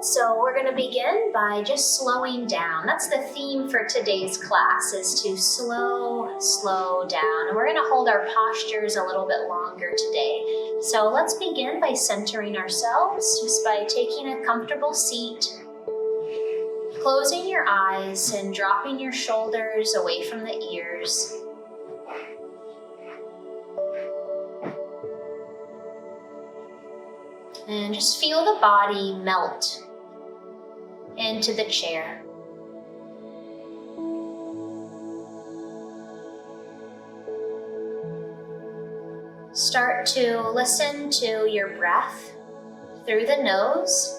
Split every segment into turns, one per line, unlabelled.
So we're going to begin by just slowing down. That's the theme for today's class, is to slow down. And we're going to hold our postures a little bit longer today. So let's begin by centering ourselves, just by taking a comfortable seat, closing your eyes and dropping your shoulders away from the ears. And just feel the body melt into the chair. Start to listen to your breath through the nose.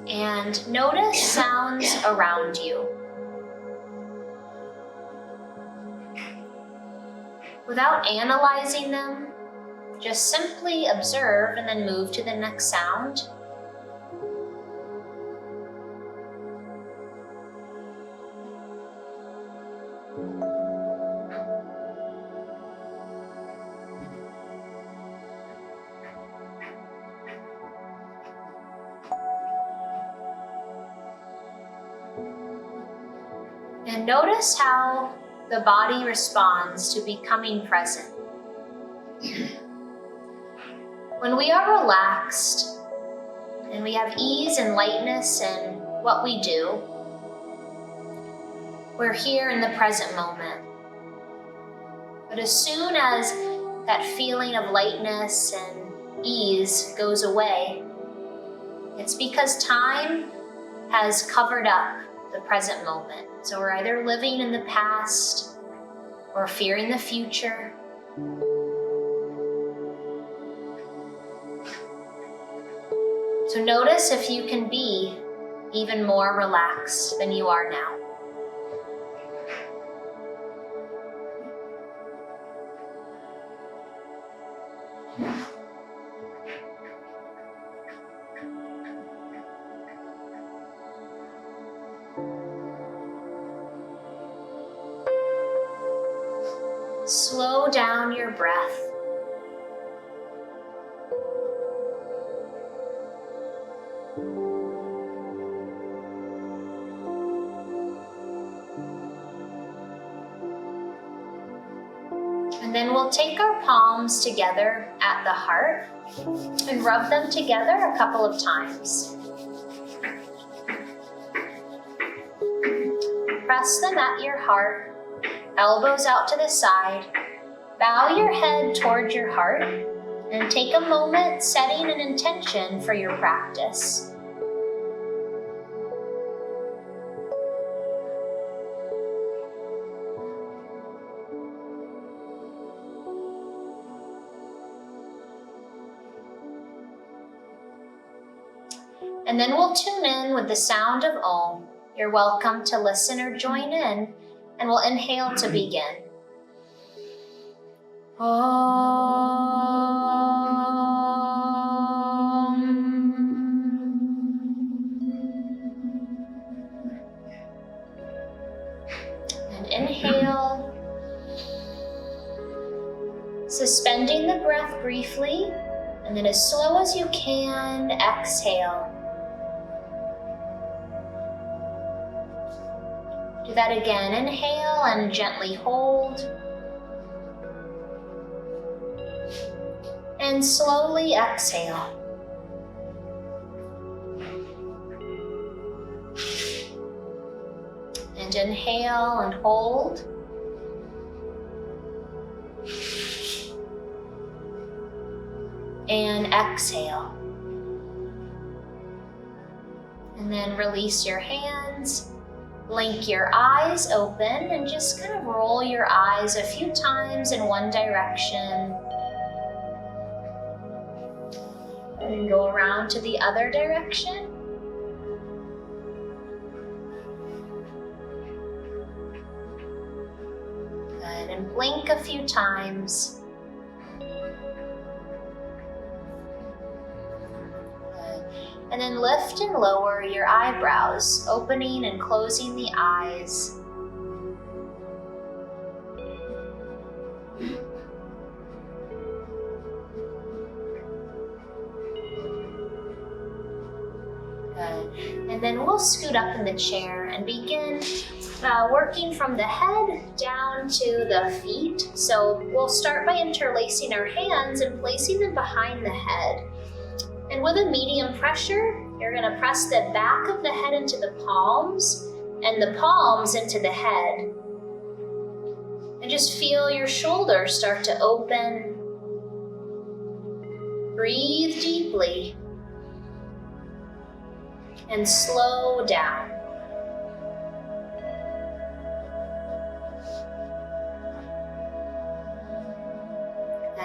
And notice sounds around you. Without analyzing them, just simply observe and then move to the next sound. And notice how the body responds to becoming present. When we are relaxed and we have ease and lightness in what we do, we're here in the present moment. But as soon as that feeling of lightness and ease goes away, it's because time has covered up the present moment. So we're either living in the past or fearing the future. So notice if you can be even more relaxed than you are now. Slow down your breath. And then we'll take our palms together at the heart and rub them together a couple of times. Press them at your heart. Elbows out to the side. Bow your head toward your heart and take a moment setting an intention for your practice. And then we'll tune in with the sound of Om. You're welcome to listen or join in. And we'll inhale to begin. And inhale. Suspending the breath briefly, and then as slow as you can, exhale. Do that again. Inhale and gently hold. And slowly exhale. And inhale and hold. And exhale. And then release your hands. Blink your eyes open and just kind of roll your eyes a few times in one direction. And go around to the other direction. Good, and blink a few times. Good. And then lift and lower your eyebrows, opening and closing the eyes. Good. And then we'll scoot up in the chair and begin working from the head down to the feet. So we'll start by interlacing our hands and placing them behind the head. And with a medium pressure, you're going to press the back of the head into the palms and the palms into the head. And just feel your shoulders start to open. Breathe deeply and slow down.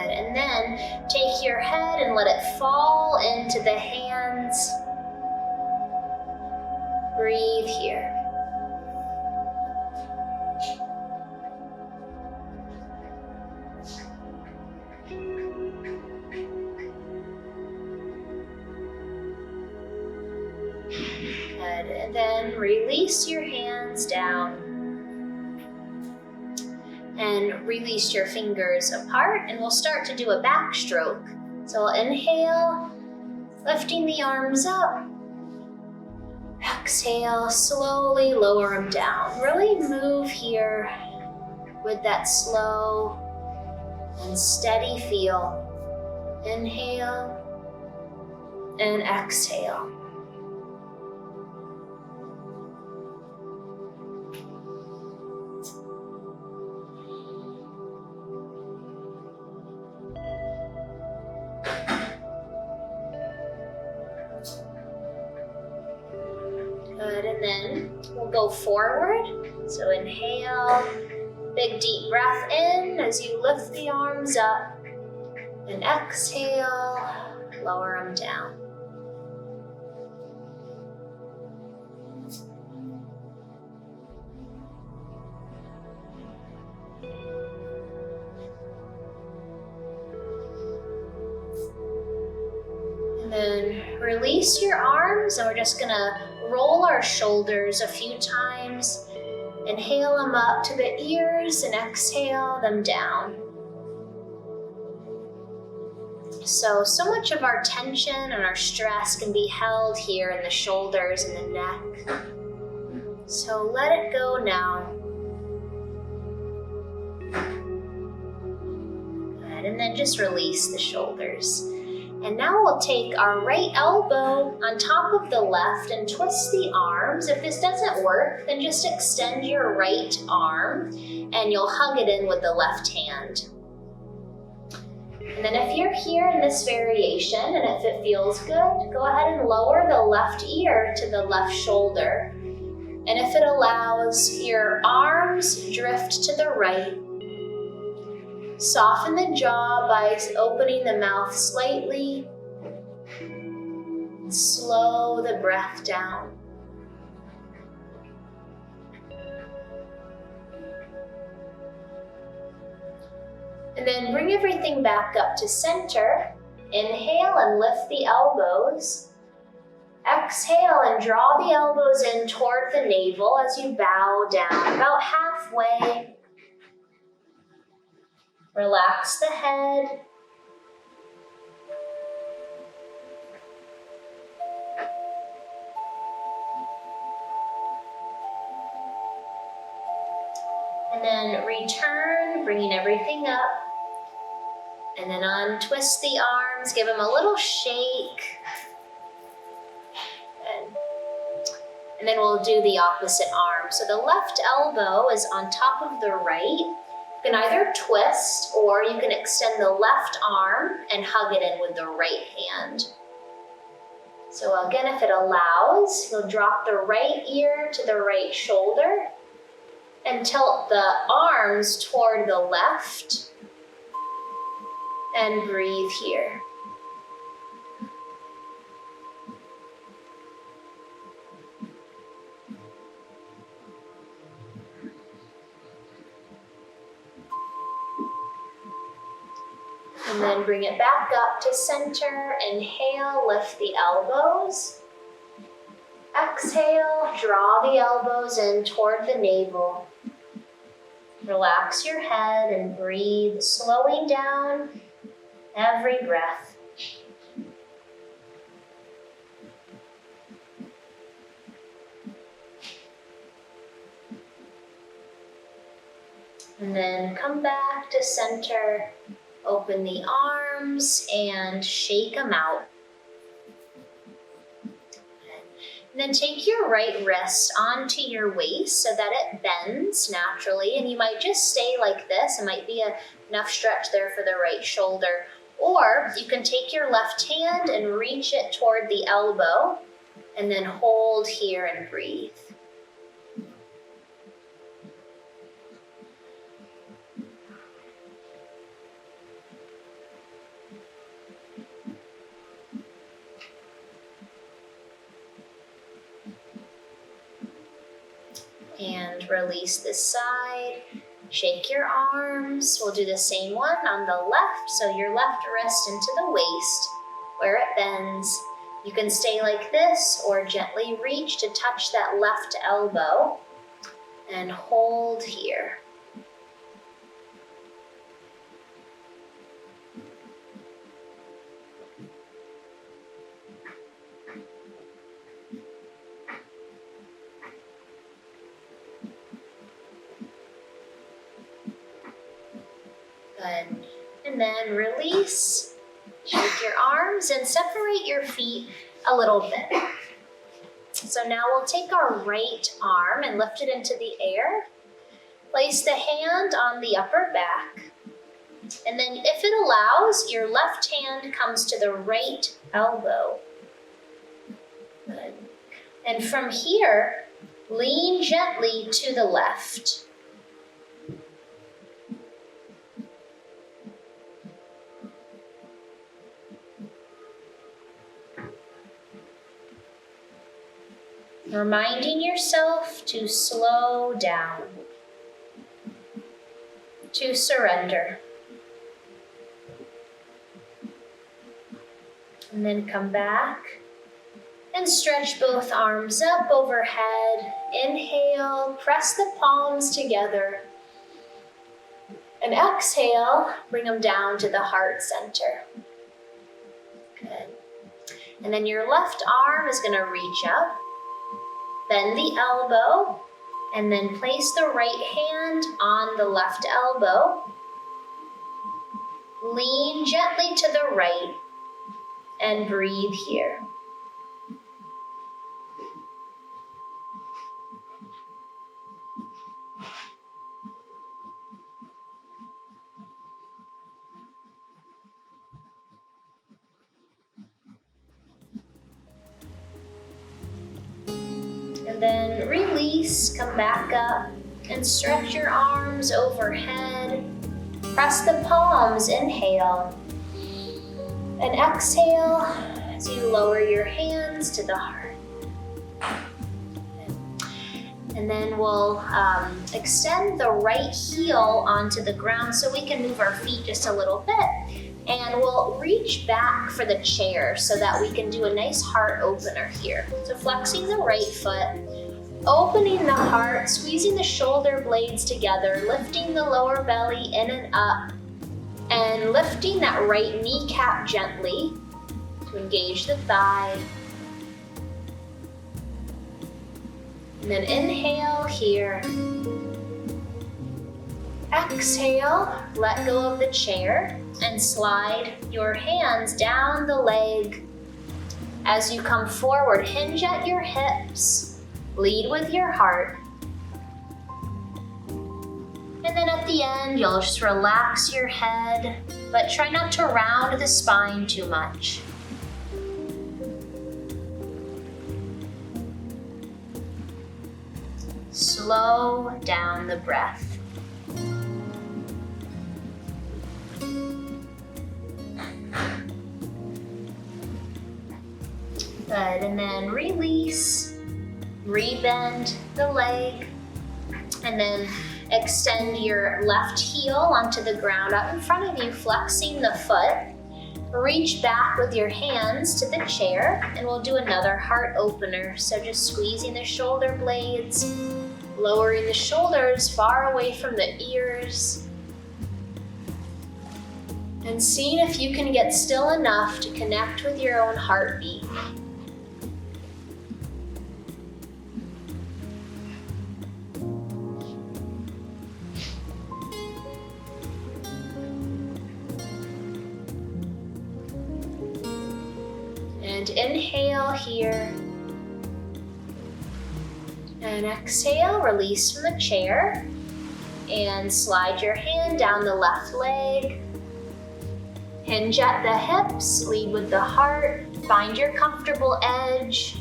And then take your head and let it fall into the hands. Breathe here. Good. And then release your hands down. And release your fingers apart, and we'll start to do a backstroke. So we'll inhale, lifting the arms up. Exhale, slowly lower them down. Really move here with that slow and steady feel. Inhale and exhale. Good, and then we'll go forward. So inhale, big deep breath in as you lift the arms up. And exhale, lower them down. And then release your arms, and we're just gonna roll our shoulders a few times. Inhale them up to the ears and exhale them down. So much of our tension and our stress can be held here in the shoulders and the neck. So let it go now. Good, and then just release the shoulders. And now we'll take our right elbow on top of the left and twist the arms. If this doesn't work, then just extend your right arm and you'll hug it in with the left hand. And then if you're here in this variation and if it feels good, go ahead and lower the left ear to the left shoulder. And if it allows, your arms drift to the right. Soften the jaw by opening the mouth slightly. Slow the breath down. And then bring everything back up to center. Inhale and lift the elbows. Exhale and draw the elbows in toward the navel as you bow down, about halfway. Relax the head. And then return, bringing everything up. And then untwist the arms, give them a little shake. And then we'll do the opposite arm. So the left elbow is on top of the right. You can either twist or you can extend the left arm and hug it in with the right hand. So again, if it allows, you'll drop the right ear to the right shoulder and tilt the arms toward the left and breathe here. And then bring it back up to center. Inhale, lift the elbows. Exhale, draw the elbows in toward the navel. Relax your head and breathe, slowing down every breath. And then come back to center, open the arms and shake them out. And then take your right wrist onto your waist so that it bends naturally. And you might just stay like this. It might be enough stretch there for the right shoulder. Or you can take your left hand and reach it toward the elbow and then hold here and breathe. And release this side. Shake your arms. We'll do the same one on the left. So your left wrist into the waist where it bends. You can stay like this or gently reach to touch that left elbow and hold here. Good. And then release. Shake your arms and separate your feet a little bit. So now we'll take our right arm and lift it into the air. Place the hand on the upper back. And then if it allows, your left hand comes to the right elbow. Good. And from here, lean gently to the left. Reminding yourself to slow down, to surrender. And then come back and stretch both arms up overhead. Inhale, press the palms together. And exhale, bring them down to the heart center. Good. And then your left arm is going to reach up. Bend the elbow, and then place the right hand on the left elbow. Lean gently to the right, and breathe here. And then release, come back up and stretch your arms overhead. Press the palms, inhale. And exhale as you lower your hands to the heart. And then we'll extend the right heel onto the ground so we can move our feet just a little bit. And we'll reach back for the chair so that we can do a nice heart opener here. So flexing the right foot, opening the heart, squeezing the shoulder blades together, lifting the lower belly in and up, and lifting that right kneecap gently to engage the thigh. And then inhale here. Exhale, let go of the chair and slide your hands down the leg. As you come forward, hinge at your hips, lead with your heart. And then at the end, you'll just relax your head, but try not to round the spine too much. Slow down the breath. Good, and then release, rebend the leg, and then extend your left heel onto the ground out in front of you, flexing the foot. Reach back with your hands to the chair and we'll do another heart opener. So just squeezing the shoulder blades, lowering the shoulders far away from the ears, and seeing if you can get still enough to connect with your own heartbeat. And inhale here. And exhale, release from the chair. And slide your hand down the left leg. Hinge at the hips, lead with the heart. Find your comfortable edge.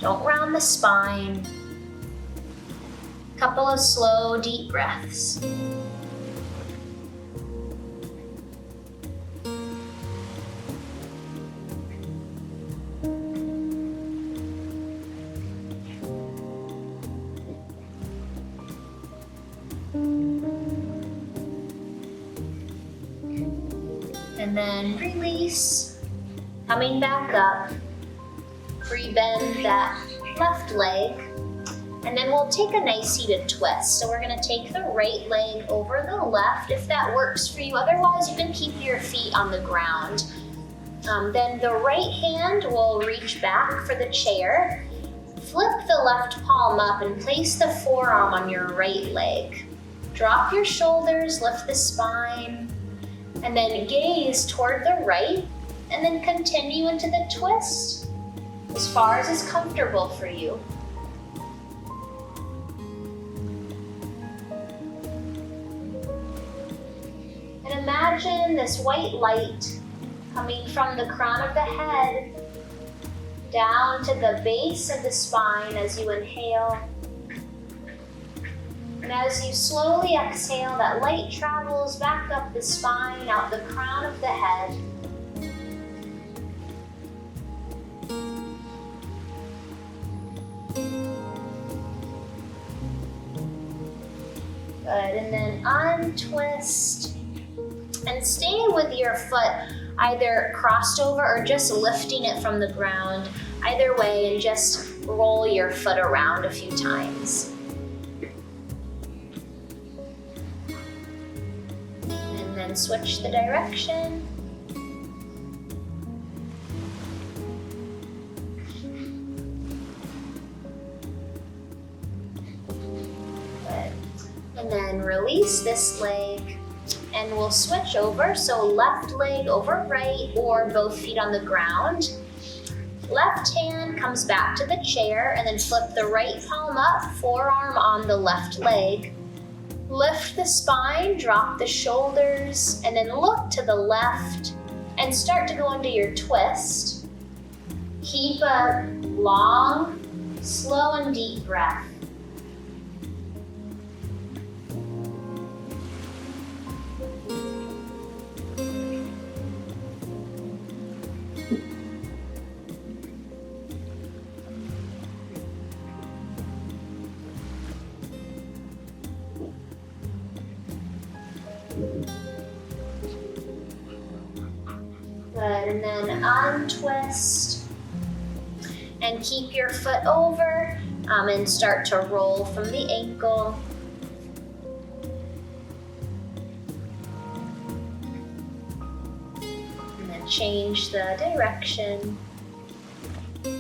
Don't round the spine. Couple of slow, deep breaths. And then release, coming back up, re-bend that left leg, and then we'll take a nice seated twist. So we're gonna take the right leg over the left, if that works for you. Otherwise, you can keep your feet on the ground. Then the right hand will reach back for the chair. Flip the left palm up and place the forearm on your right leg. Drop your shoulders, lift the spine, and then gaze toward the right, and then continue into the twist as far as is comfortable for you. And imagine this white light coming from the crown of the head down to the base of the spine as you inhale. And as you slowly exhale, that light travels back up the spine, out the crown of the head. Good, and then untwist. And stay with your foot either crossed over or just lifting it from the ground. Either way, and just roll your foot around a few times. And switch the direction. Good. And then release this leg and we'll switch over. So left leg over right or both feet on the ground. Left hand comes back to the chair and then flip the right palm up, forearm on the left leg. Lift the spine, drop the shoulders, and then look to the left and start to go into your twist. Keep a long, slow, and deep breath. Good, and then untwist and keep your foot over and start to roll from the ankle. And then change the direction. Good,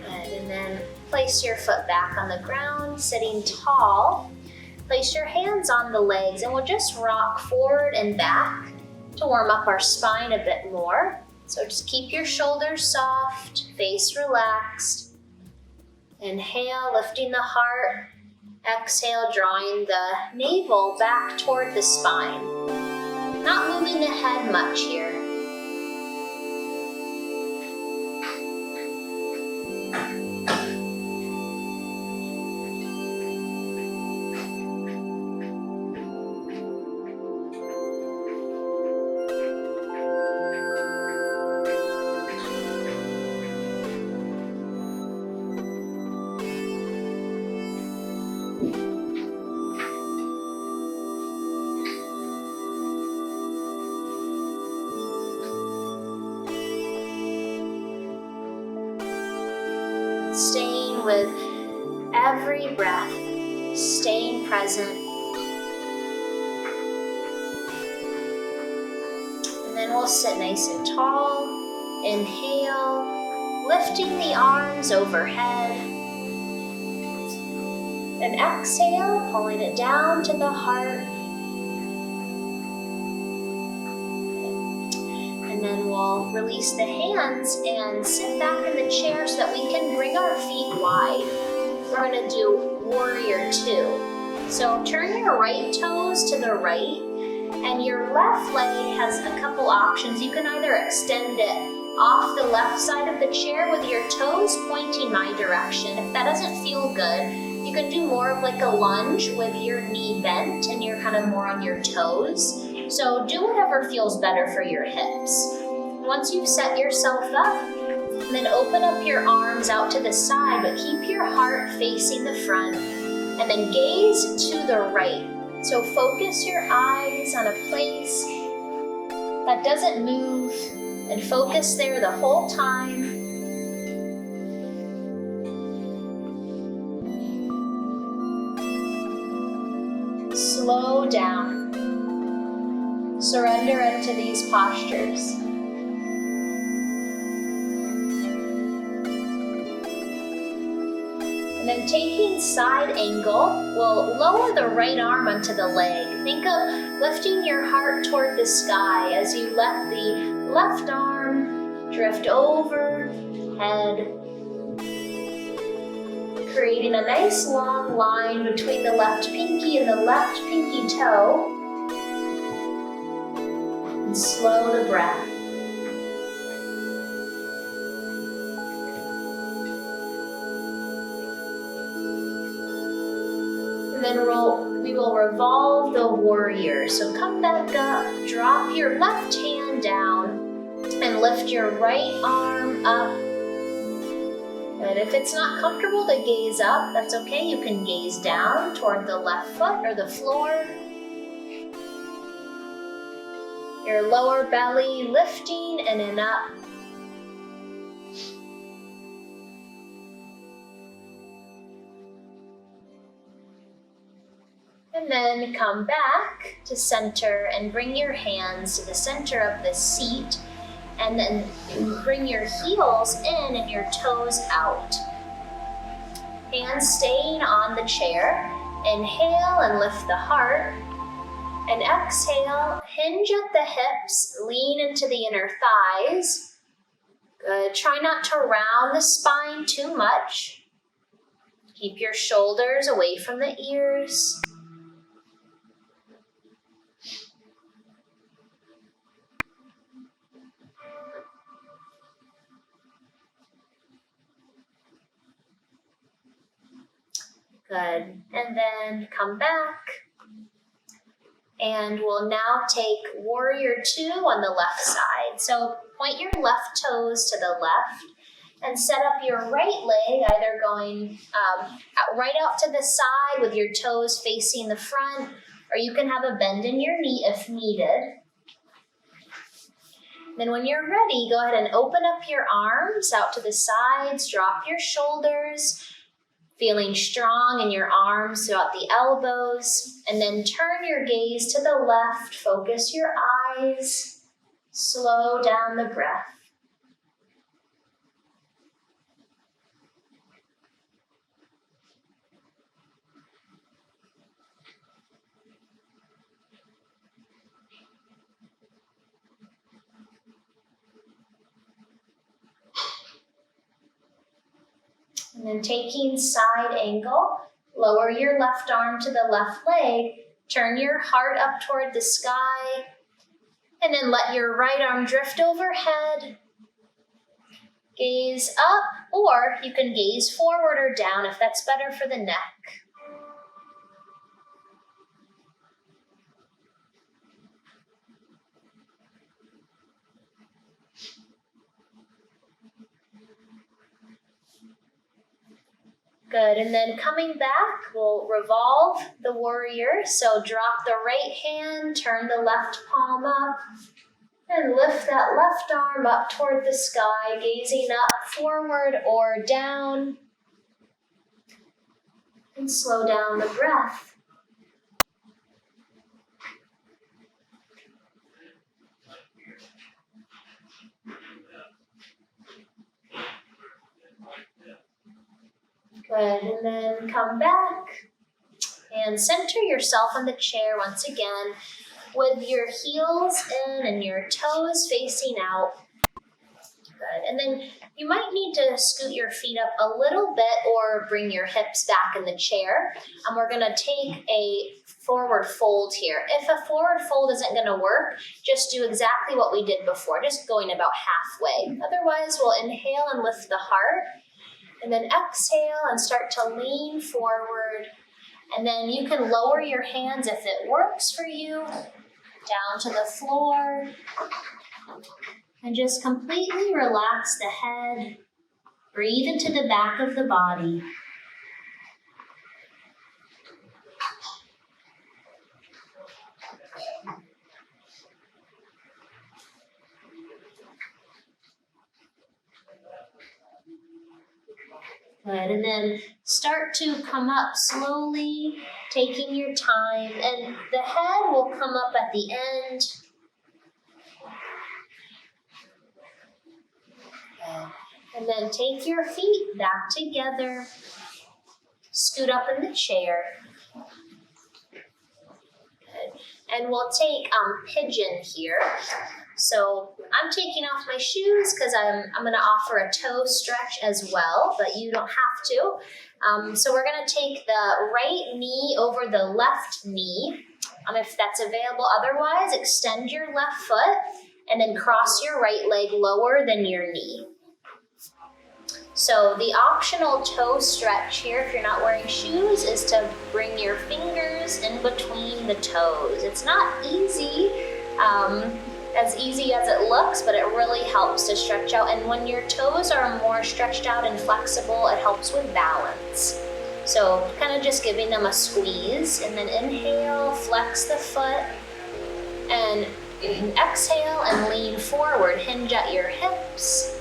and then place your foot back on the ground, sitting tall. Place your hands on the legs and we'll just rock forward and back to warm up our spine a bit more. So just keep your shoulders soft, face relaxed. Inhale, lifting the heart. Exhale, drawing the navel back toward the spine. Not moving the head much here. being present. And then we'll sit nice and tall. Inhale, lifting the arms overhead. And exhale, pulling it down to the heart. And then we'll release the hands and sit back in the chair so that we can bring our feet wide. We're going to do warrior 2. So turn your right toes to the right, and your left leg has a couple options. You can either extend it off the left side of the chair with your toes pointing my direction. If that doesn't feel good, you can do more of like a lunge with your knee bent and you're kind of more on your toes. So do whatever feels better for your hips. Once you've set yourself up, then open up your arms out to the side, but keep your heart facing the front, and then gaze to the right. So focus your eyes on a place that doesn't move, and focus there the whole time. Slow down. Surrender into these postures. And then taking side angle, we'll lower the right arm onto the leg. Think of lifting your heart toward the sky as you let the left arm drift overhead, creating a nice long line between the left pinky and the left pinky toe. And slow the breath. And then we will revolve the warrior. So come back up, drop your left hand down, and lift your right arm up. And if it's not comfortable to gaze up, that's okay. You can gaze down toward the left foot or the floor. Your lower belly lifting and then up. And then come back to center and bring your hands to the center of the seat. And then bring your heels in and your toes out. Hands staying on the chair. Inhale and lift the heart. And exhale, hinge at the hips, lean into the inner thighs. Good. Try not to round the spine too much. Keep your shoulders away from the ears. Good. And then come back. And we'll now take warrior 2 on the left side. So point your left toes to the left and set up your right leg, either going right out to the side with your toes facing the front, or you can have a bend in your knee if needed. Then when you're ready, go ahead and open up your arms out to the sides, drop your shoulders, feeling strong in your arms throughout the elbows, and then turn your gaze to the left, focus your eyes, slow down the breath. And then taking side angle, lower your left arm to the left leg, turn your heart up toward the sky, and then let your right arm drift overhead. Gaze up, or you can gaze forward or down if that's better for the neck. Good, and then coming back, we'll revolve the warrior. So drop the right hand, turn the left palm up, and lift that left arm up toward the sky, gazing up, forward or down. And slow down the breath. Good, and then come back and center yourself on the chair once again with your heels in and your toes facing out. Good, and then you might need to scoot your feet up a little bit or bring your hips back in the chair. And we're gonna take a forward fold here. If a forward fold isn't gonna work, just do exactly what we did before, just going about halfway. Otherwise, we'll inhale and lift the heart, and then exhale and start to lean forward. And then you can lower your hands if it works for you, down to the floor. And just completely relax the head. Breathe into the back of the body. Good, and then start to come up slowly, taking your time, and the head will come up at the end. Good. And then take your feet back together, scoot up in the chair. Good. And we'll take pigeon here. So I'm taking off my shoes because I'm going to offer a toe stretch as well, but you don't have to. So we're going to take the right knee over the left knee, if that's available. Otherwise, extend your left foot and then cross your right leg lower than your knee. So the optional toe stretch here, if you're not wearing shoes, is to bring your fingers in between the toes. It's not easy, as easy as it looks, but it really helps to stretch out. And when your toes are more stretched out and flexible, it helps with balance. So kind of just giving them a squeeze, and then inhale, flex the foot, and exhale and lean forward, hinge at your hips.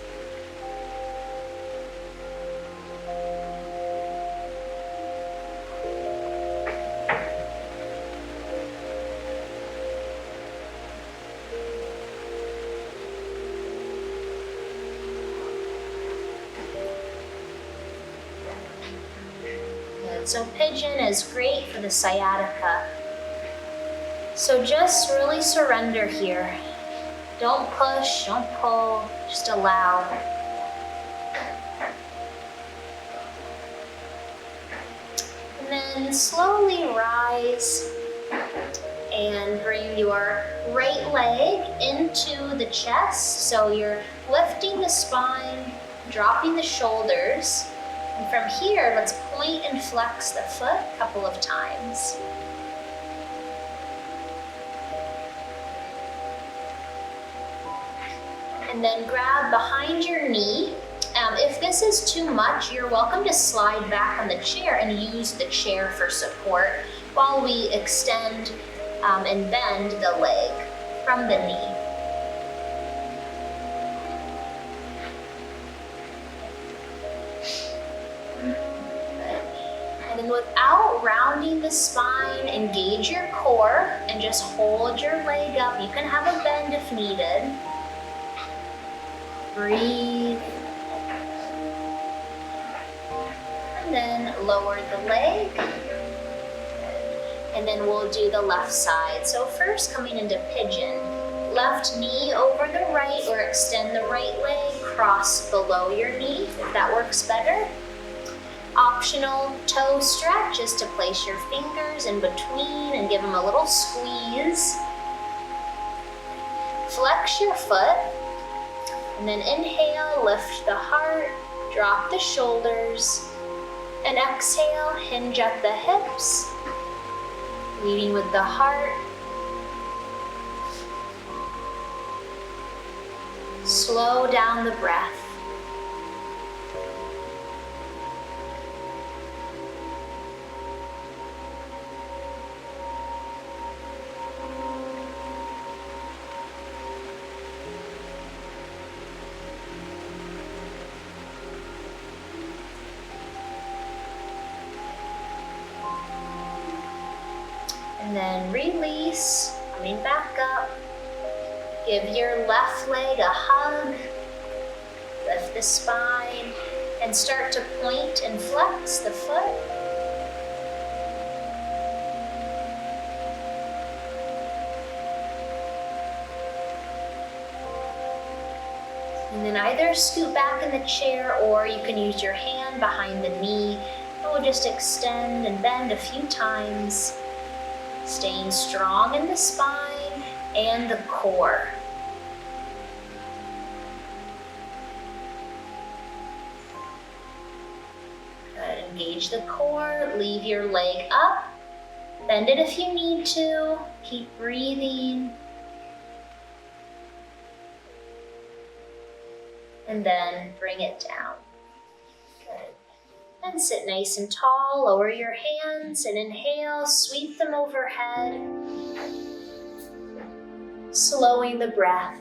So pigeon is great for the sciatica. So just really surrender here. Don't push, don't pull, just allow. And then slowly rise and bring your right leg into the chest. So you're lifting the spine, dropping the shoulders. And from here, let's point and flex the foot a couple of times. And then grab behind your knee. If this is too much, you're welcome to slide back on the chair and use the chair for support while we extend and bend the leg from the knee. And then without rounding the spine, engage your core and just hold your leg up. You can have a bend if needed. Breathe. And then lower the leg. And then we'll do the left side. So first, coming into pigeon. Left knee over the right, or extend the right leg, cross below your knee if that works better. Optional toe stretch is to place your fingers in between and give them a little squeeze. Flex your foot, and then inhale, lift the heart, drop the shoulders, and exhale, hinge at the hips, leading with the heart. Slow down the breath. And then release, coming back up. Give your left leg a hug. Lift the spine and start to point and flex the foot. And then either scoot back in the chair or you can use your hand behind the knee. And we'll just extend and bend a few times, staying strong in the spine and the core. Good. Engage the core, leave your leg up, bend it if you need to, keep breathing. And then bring it down. Good. And sit nice and tall, lower your hands and inhale, sweep them overhead. Slowing the breath.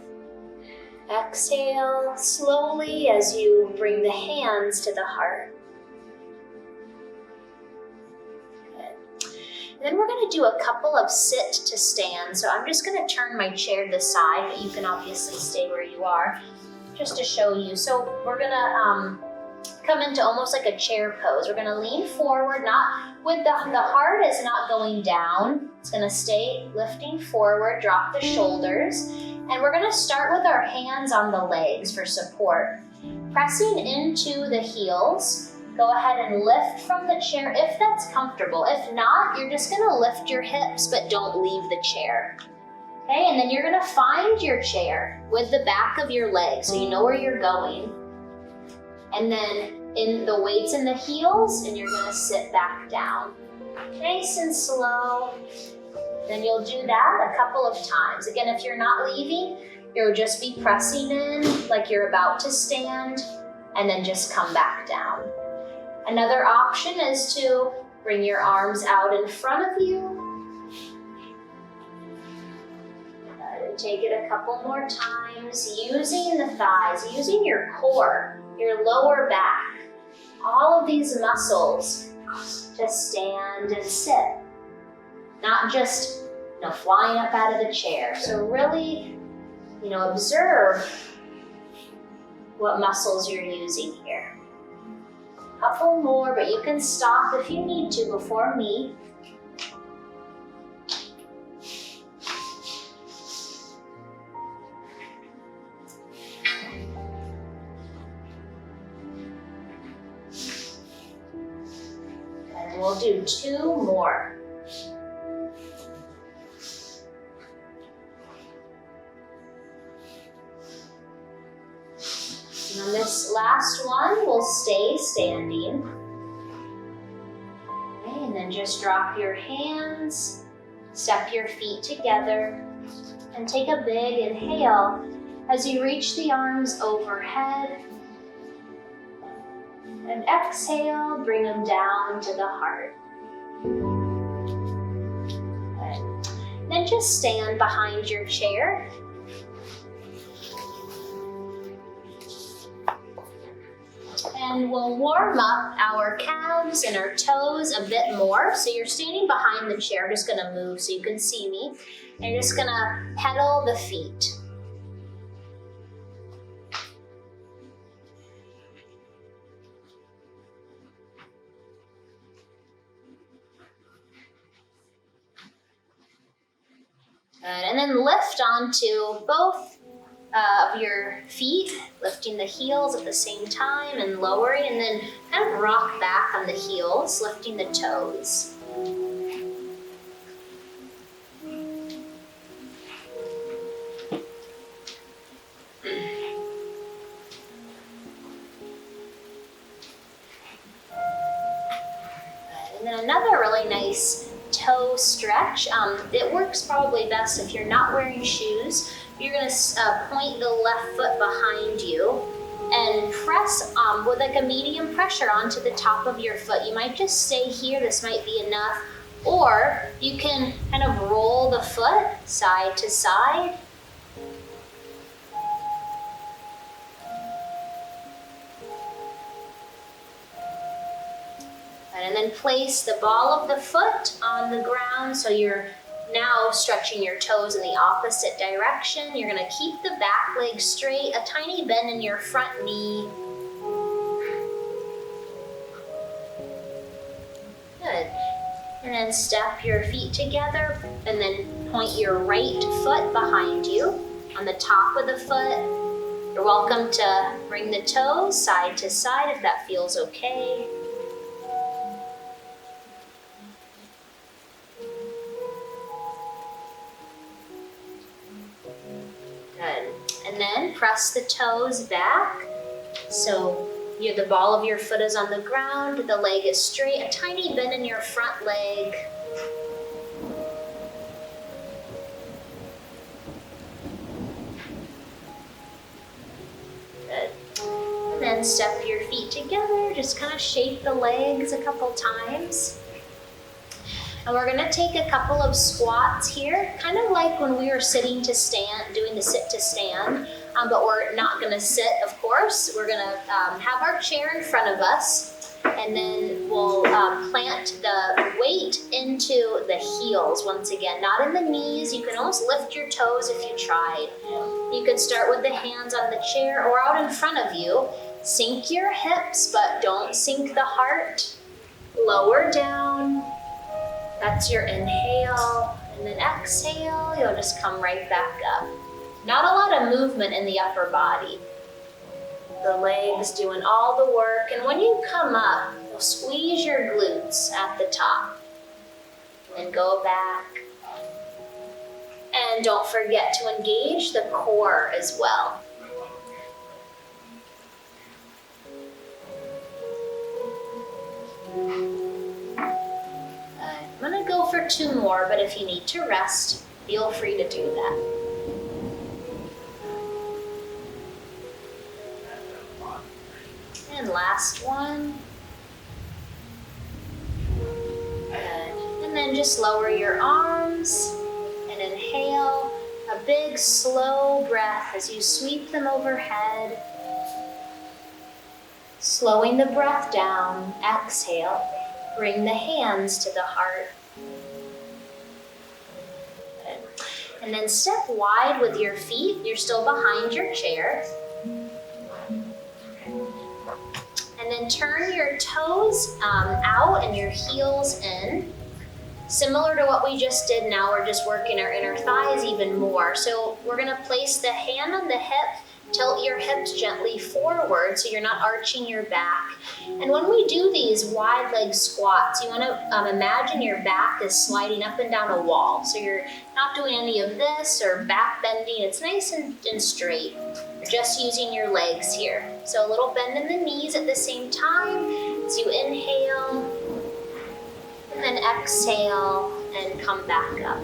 Exhale slowly as you bring the hands to the heart. Good. And then we're going to do a couple of sit to stand. So I'm just going to turn my chair to the side, but you can obviously stay where you are, just to show you. So we're gonna come into almost like a chair pose. We're gonna lean forward, not with the heart is not going down. It's gonna stay lifting forward, drop the shoulders. And we're gonna start with our hands on the legs for support. Pressing into the heels, go ahead and lift from the chair if that's comfortable. If not, you're just gonna lift your hips, but don't leave the chair. Okay, and then you're gonna find your chair with the back of your leg so you know where you're going. And then in the weights in the heels, and you're gonna sit back down. Nice and slow. Then you'll do that a couple of times. Again, if you're not leaving, you'll just be pressing in like you're about to stand, and then just come back down. Another option is to bring your arms out in front of you. Take it a couple more times, using the thighs, using your core, your lower back, all of these muscles to stand and sit. Not just, flying up out of the chair. So really, observe what muscles you're using here. A couple more, but you can stop if you need to before me. We'll do 2 more. And on this last one, we'll stay standing. Okay, and then just drop your hands, step your feet together, and take a big inhale as you reach the arms overhead. And exhale, bring them down to the heart. Good. Then just stand behind your chair. And we'll warm up our calves and our toes a bit more. So you're standing behind the chair. I'm just gonna move so you can see me. And you're just gonna pedal the feet. And then lift onto both of your feet, lifting the heels at the same time and lowering, and then kind of rock back on the heels, lifting the toes. And then another really nice toe stretch. It works probably best if you're not wearing shoes. You're going to point the left foot behind you and press with like a medium pressure onto the top of your foot. You might just stay here, this might be enough, or you can kind of roll the foot side to side. And then place the ball of the foot on the ground so you're now stretching your toes in the opposite direction. You're gonna keep the back leg straight, a tiny bend in your front knee. And then step your feet together and then point your right foot behind you on the top of the foot. You're welcome to bring the toes side to side if that feels okay. Good. And then press the toes back. So the ball of your foot is on the ground, the leg is straight, a tiny bend in your front leg. Good. And then step your feet together, just kind of shake the legs a couple times. And we're gonna take a couple of squats here, kind of like when we were sitting to stand, doing the sit to stand, but we're not gonna sit, of course. We're gonna have our chair in front of us, and then we'll plant the weight into the heels once again, not in the knees. You can almost lift your toes if you tried. You could start with the hands on the chair or out in front of you. Sink your hips, but don't sink the heart. Lower down. That's your inhale, and then exhale, you'll just come right back up. Not a lot of movement in the upper body. The legs doing all the work, and when you come up, you'll squeeze your glutes at the top. And then go back. And don't forget to engage the core as well. I'm gonna go for 2 more, but if you need to rest, feel free to do that. And last one. Good. And then just lower your arms and inhale a big slow breath as you sweep them overhead. Slowing the breath down, exhale. Bring the hands to the heart. Good. And then step wide with your feet. You're still behind your chair. And then turn your toes out and your heels in. Similar to what we just did, now we're just working our inner thighs even more. So we're gonna place the hand on the hip, tilt your hips gently forward so you're not arching your back. And when we do these wide leg squats, you wanna imagine your back is sliding up and down a wall. So you're not doing any of this or back bending. It's nice and straight. You're just using your legs here. So a little bend in the knees at the same time as you inhale, and then exhale and come back up.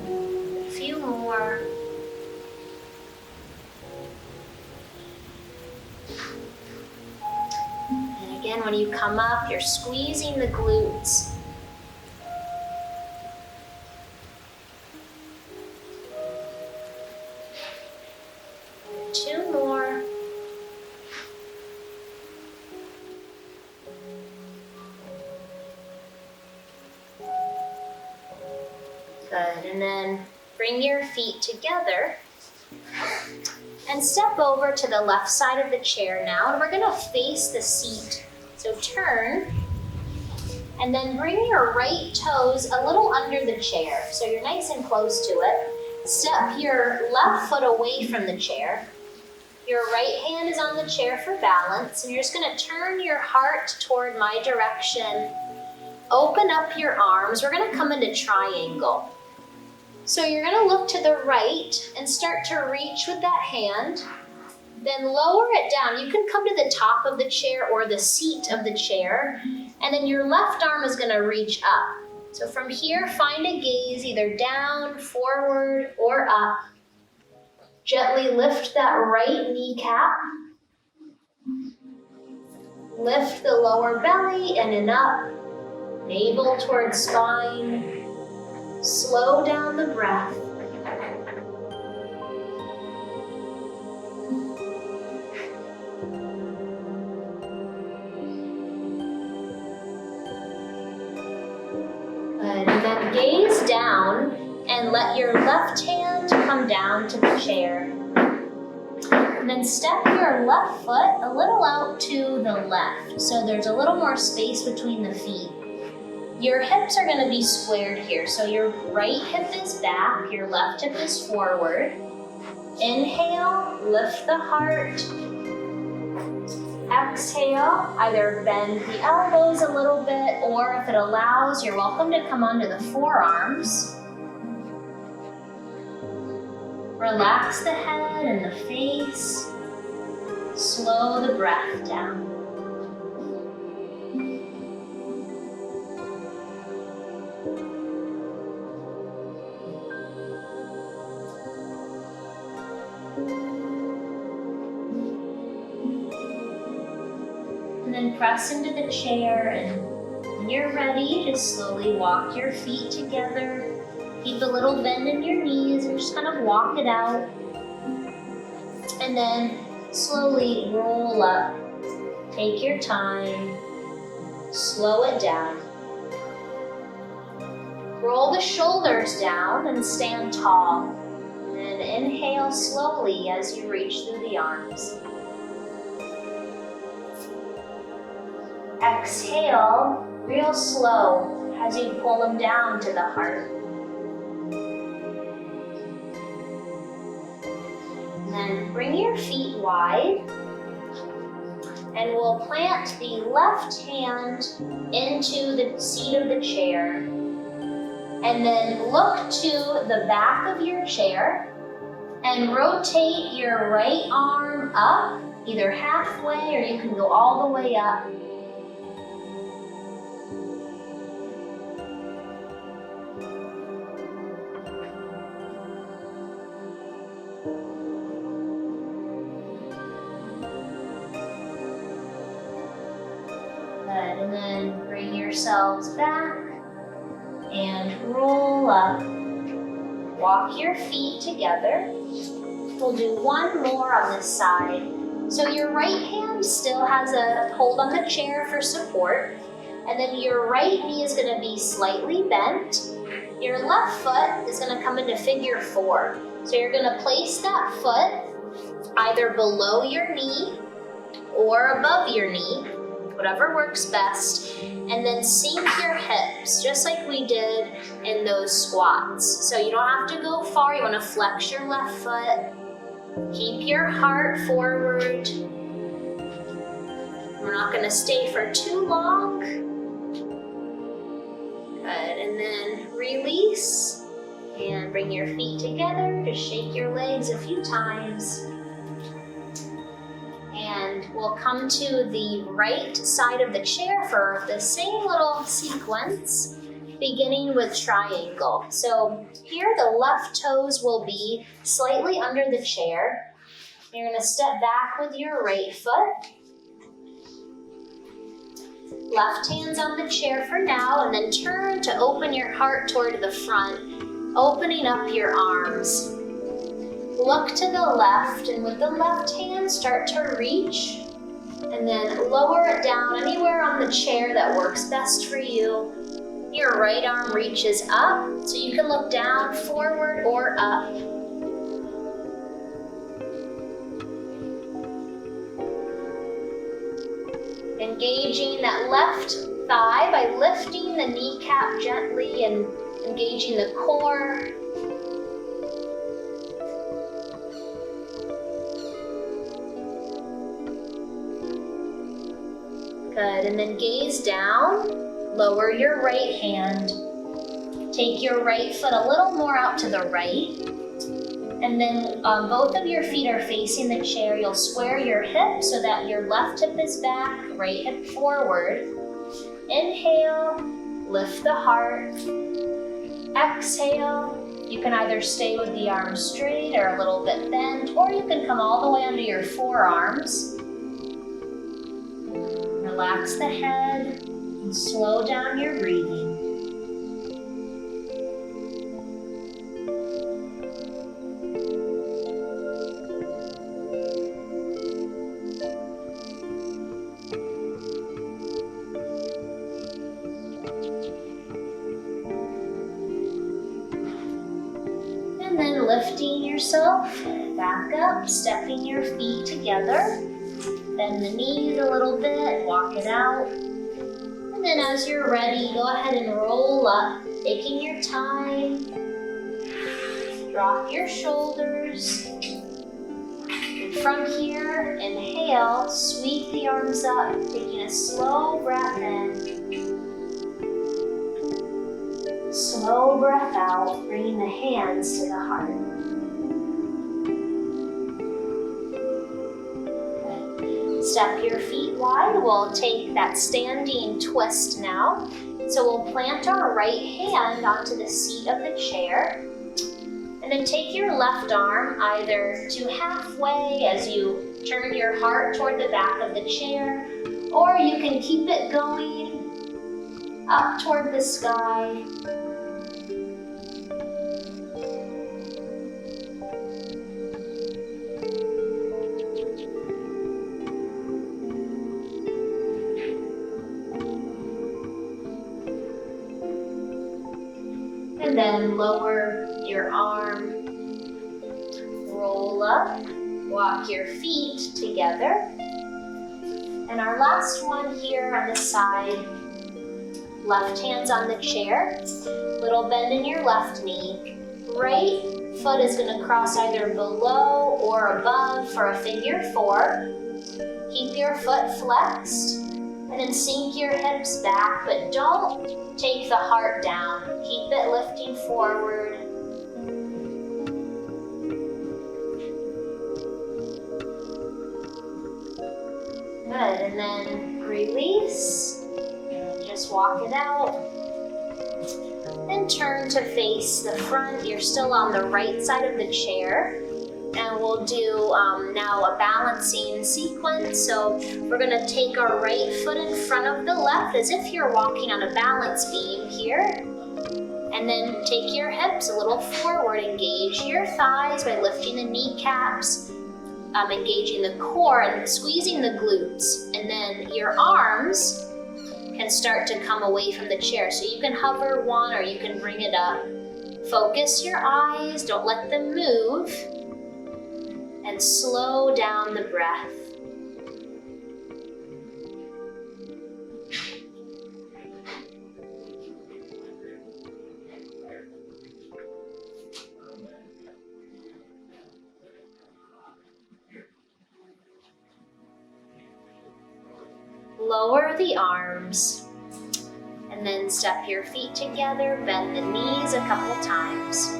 A few more. And again, when you come up, you're squeezing the glutes. And 2 more. Good, and then bring your feet together and step over to the left side of the chair now, and we're gonna face the seat. So turn, and then bring your right toes a little under the chair, so you're nice and close to it. Step your left foot away from the chair. Your right hand is on the chair for balance, and you're just gonna turn your heart toward my direction. Open up your arms. We're gonna come into triangle. So you're gonna look to the right and start to reach with that hand. Then lower it down. You can come to the top of the chair or the seat of the chair. And then your left arm is gonna reach up. So from here, find a gaze either down, forward, or up. Gently lift that right kneecap. Lift the lower belly in and up. Navel towards spine. Slow down the breath. Good, and then gaze down and let your left hand come down to the chair. And then step your left foot a little out to the left, so there's a little more space between the feet. Your hips are going to be squared here. So your right hip is back, your left hip is forward. Inhale, lift the heart. Exhale, either bend the elbows a little bit, or if it allows, you're welcome to come onto the forearms. Relax the head and the face. Slow the breath down. And then press into the chair, and when you're ready, just slowly walk your feet together. Keep a little bend in your knees and just kind of walk it out. And then slowly roll up. Take your time. Slow it down. Roll the shoulders down and stand tall. And inhale slowly as you reach through the arms. Exhale real slow as you pull them down to the heart. And then bring your feet wide, and we'll plant the left hand into the seat of the chair, and then look to the back of your chair and rotate your right arm up, either halfway or you can go all the way up. And then bring yourselves back and roll up. Walk your feet together. We'll do one more on this side. So your right hand still has a hold on the chair for support, and then your right knee is going to be slightly bent. Your left foot is going to come into figure 4. So you're going to place that foot either below your knee or above your knee, whatever works best, and then sink your hips, just like we did in those squats. So you don't have to go far, you want to flex your left foot, keep your heart forward. We're not going to stay for too long. Good, and then release, and bring your feet together, just shake your legs a few times. And we'll come to the right side of the chair for the same little sequence, beginning with triangle. So here the left toes will be slightly under the chair. You're going to step back with your right foot. Left hand's on the chair for now, and then turn to open your heart toward the front, opening up your arms. Look to the left, and with the left hand, start to reach, and then lower it down anywhere on the chair that works best for you. Your right arm reaches up, so you can look down, forward, or up. Engaging that left thigh by lifting the kneecap gently and engaging the core. Good, and then gaze down, lower your right hand. Take your right foot a little more out to the right. And then both of your feet are facing the chair. You'll square your hips so that your left hip is back, right hip forward. Inhale, lift the heart. Exhale, you can either stay with the arms straight or a little bit bent, or you can come all the way under your forearms. Relax the head and slow down your breathing. And then lifting yourself back up, stepping your feet together. Bend the knees a little bit, walk it out. And And then as you're ready, go ahead and roll up, taking your time. Drop your shoulders. And from here, inhale, sweep the arms up, taking a slow breath in. Slow breath out, bringing the hands to the heart. Step your feet wide. We'll take that standing twist now. So we'll plant our right hand onto the seat of the chair. And then take your left arm either to halfway as you turn your heart toward the back of the chair, or you can keep it going up toward the sky. And then lower your arm, roll up, walk your feet together. And our last one here on the side, left hand's on the chair, little bend in your left knee. Right foot is going to cross either below or above for a figure 4. Keep your foot flexed. And then sink your hips back, but don't take the heart down. Keep it lifting forward. Good, and then release. Just walk it out. Then turn to face the front. You're still on the right side of the chair. And we'll do now a balancing sequence. So we're going to take our right foot in front of the left as if you're walking on a balance beam here. And then take your hips a little forward. Engage your thighs by lifting the kneecaps, engaging the core and squeezing the glutes. And then your arms can start to come away from the chair. So you can hover one or you can bring it up. Focus your eyes. Don't let them move. And slow down the breath. Lower the arms, and then step your feet together, bend the knees a couple times.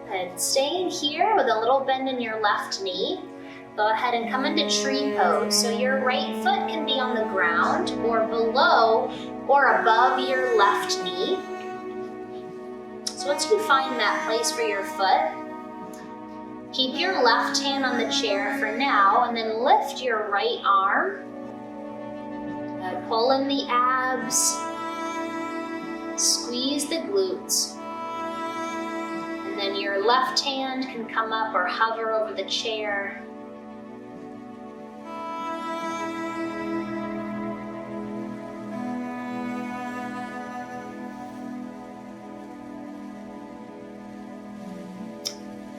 And staying here with a little bend in your left knee, go ahead and come into tree pose. So your right foot can be on the ground or below or above your left knee. So once you find that place for your foot, keep your left hand on the chair for now and then lift your right arm. Pull in the abs, squeeze the glutes. And then your left hand can come up or hover over the chair.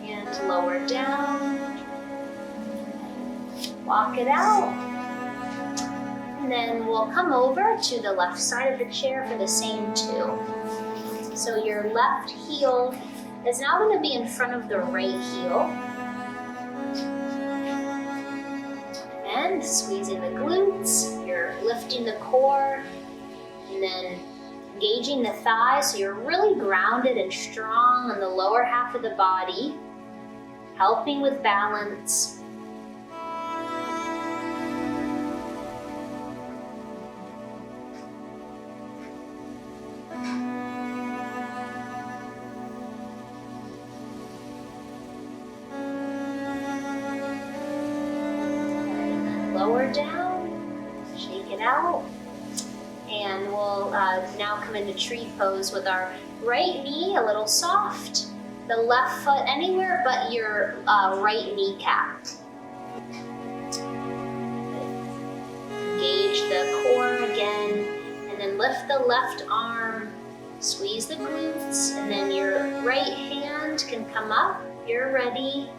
And lower down. Walk it out. And then we'll come over to the left side of the chair for the same 2. So your left heel is now going to be in front of the right heel. And squeezing the glutes, you're lifting the core, and then engaging the thighs so you're really grounded and strong on the lower half of the body, helping with balance. Lower down, shake it out, and we'll now come into tree pose with our right knee a little soft, the left foot anywhere but your right kneecap. Engage the core again, and then lift the left arm, squeeze the glutes, and then your right hand can come up. You're ready.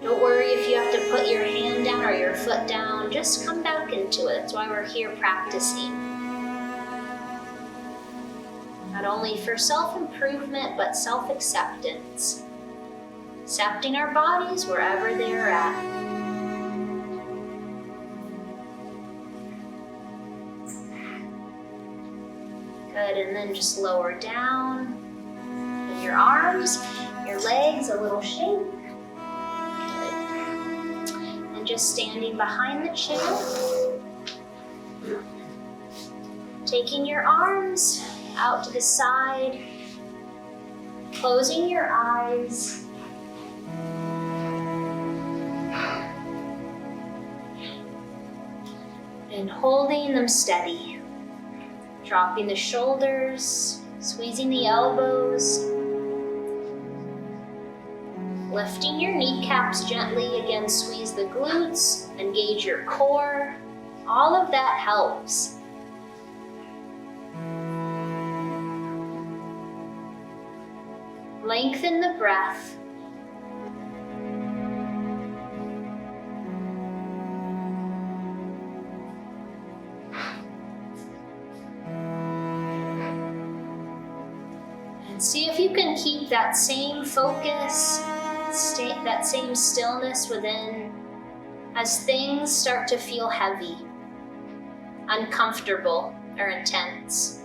Don't worry if you have to put your hand down or your foot down. Just come back into it. That's why we're here practicing. Not only for self-improvement, but self-acceptance. Accepting our bodies wherever they are at. Good, and then just lower down. In your arms, your legs, a little shake. And just standing behind the chair. Taking your arms out to the side. Closing your eyes. And holding them steady. Dropping the shoulders, squeezing the elbows. Lifting your kneecaps gently, again squeeze the glutes, engage your core. All of that helps. Lengthen the breath. And see if you can keep that same focus, that same stillness within as things start to feel heavy, uncomfortable, or intense.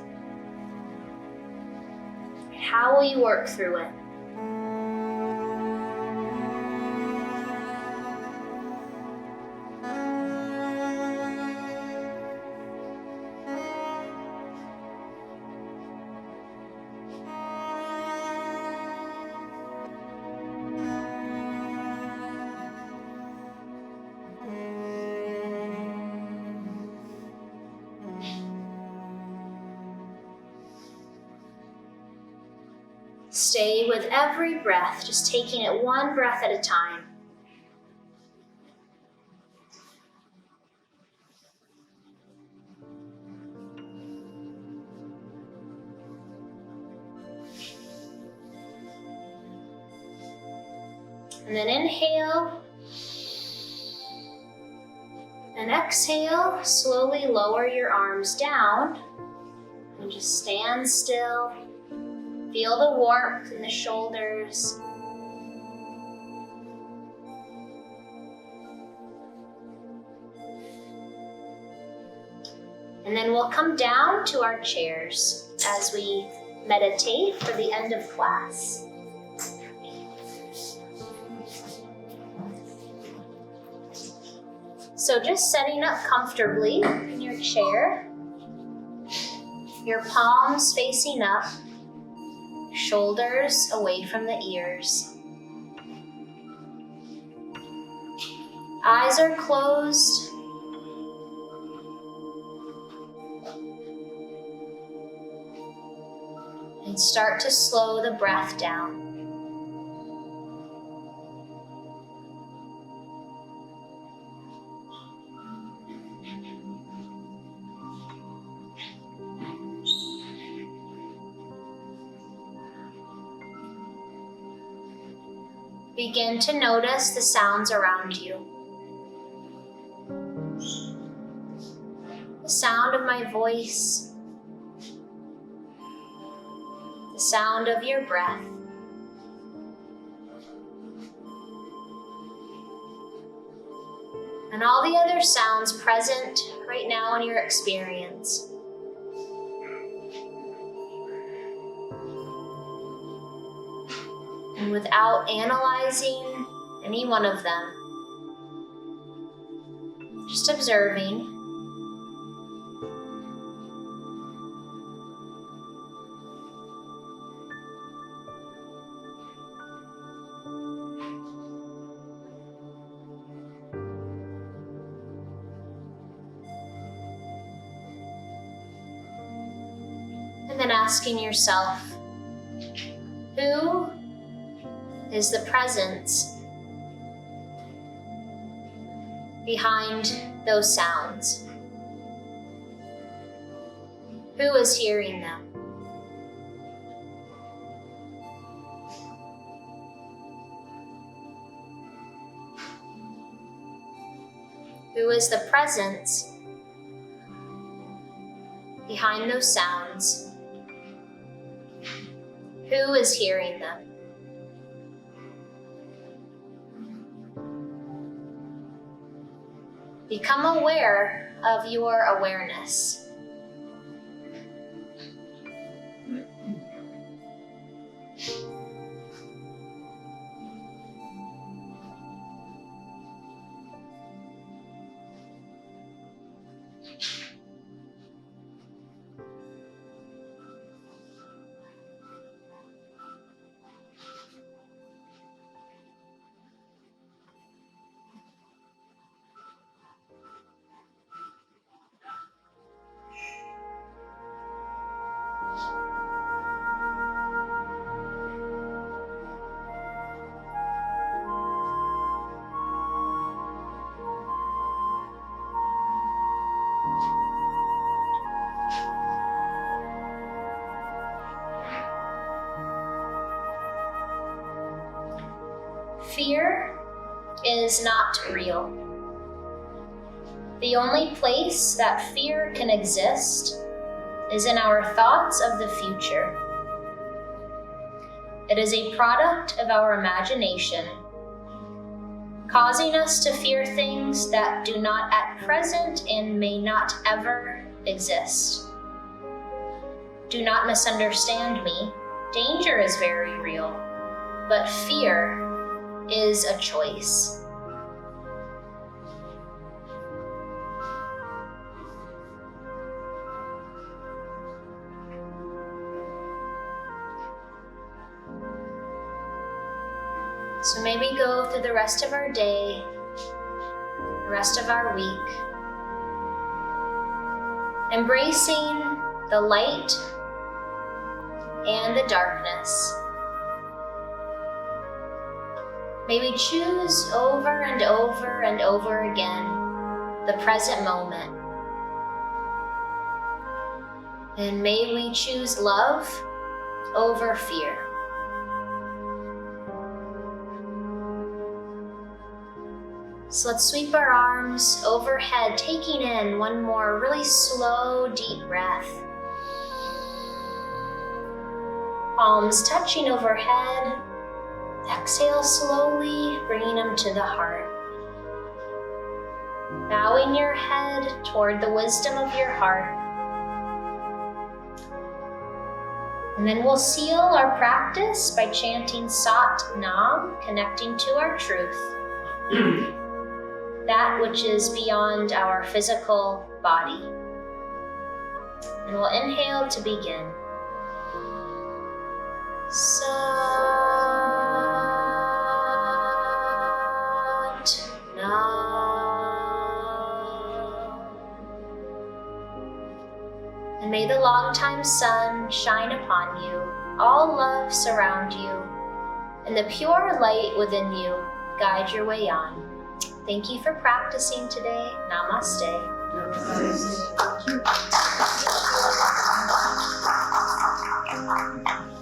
How will you work through it? Stay with every breath, just taking it one breath at a time. And then inhale. And exhale, slowly lower your arms down. And just stand still. Feel the warmth in the shoulders. And then we'll come down to our chairs as we meditate for the end of class. So just setting up comfortably in your chair, your palms facing up, shoulders away from the ears. Eyes are closed. And start to slow the breath down. Begin to notice the sounds around you. The sound of my voice. The sound of your breath. And all the other sounds present right now in your experience. And without analyzing any one of them, just observing. And then asking yourself, who is the presence behind those sounds? Who is hearing them? Who is the presence behind those sounds? Who is hearing them? Become aware of your awareness. Fear is not real. The only place that fear can exist is in our thoughts of the future. It is a product of our imagination, causing us to fear things that do not at present and may not ever exist. Do not misunderstand me. Danger is very real, but fear is a choice. So maybe go through the rest of our day, the rest of our week, embracing the light and the darkness. Maybe choose over and over and over again the present moment. And may we choose love over fear. So let's sweep our arms overhead, taking in one more really slow, deep breath. Palms touching overhead. Exhale slowly, bringing them to the heart. Bowing your head toward the wisdom of your heart. And then we'll seal our practice by chanting Sat Nam, connecting to our truth. That which is beyond our physical body. And we'll inhale to begin. And may the long-time sun shine upon you, all love surround you, and the pure light within you guide your way on. Thank you for practicing today. Namaste.
Namaste.